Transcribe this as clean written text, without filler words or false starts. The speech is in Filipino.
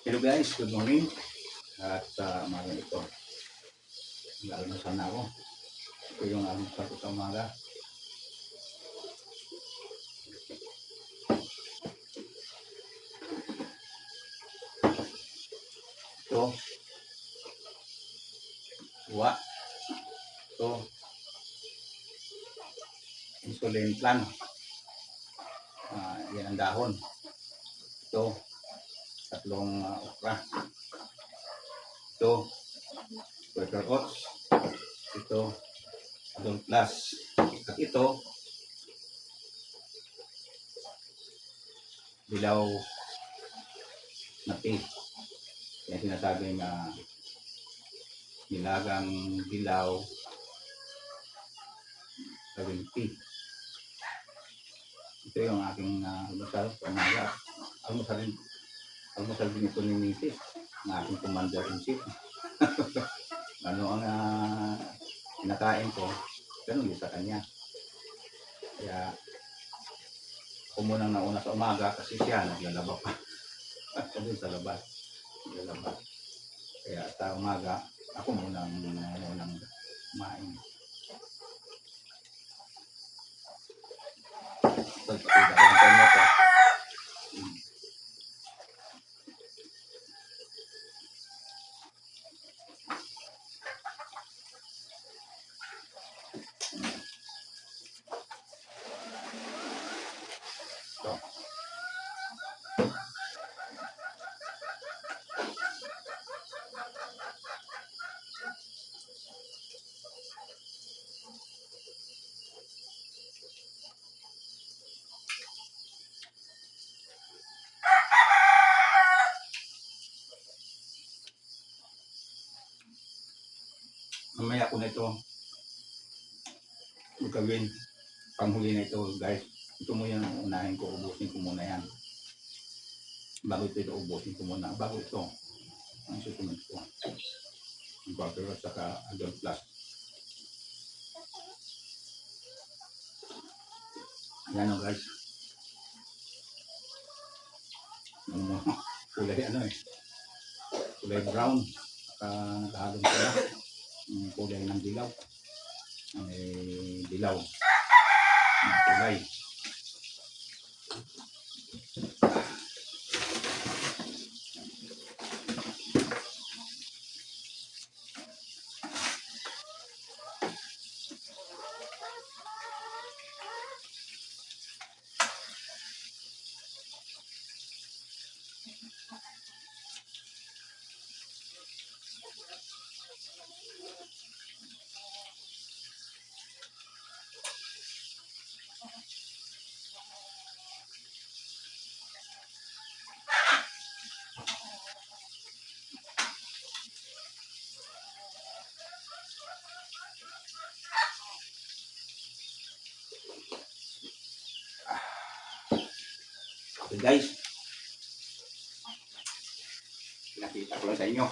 Hello guys, good morning. At sa umaga ito, nag-almusal na ako. Ito yung almusal ko sa umaga. Ito, suwa. Ito, insulin plan. Yan ang dahon. Ito, tatlong okra. Ito, Quaker Oats. Ito, Adult Plus. At ito, dilaw na tea. Yan sinasabing nilagang dilaw gawing tea. Ito yung aking almusal sa umaga. Almusal din ito ni Mrs. Na aking commander-in-chief. Ano ang kinakain ko, ganun din sa kanya. Kaya ako munang nauna sa umaga kasi siya naglalaba pa. Ako din sa labas. Naglalaba. Kaya sa umaga, ako munang kumain. Pagpapita ko ng kanya ko. Mamaya ko na ito gagawin. Panghuli na ito guys. Ito mo yung unahin ko. Ubusin ko muna yan. Bago ito ubusin ko muna. Bago ito. Ang susunod ko. Ang Quaker at saka Adult Plus. Ayan o guys. Kulay kulay brown. Nakahalong sila. Kulay ng dilaw. Dilaw. Kulay. Okay guys, nakita ko lang sa inyo.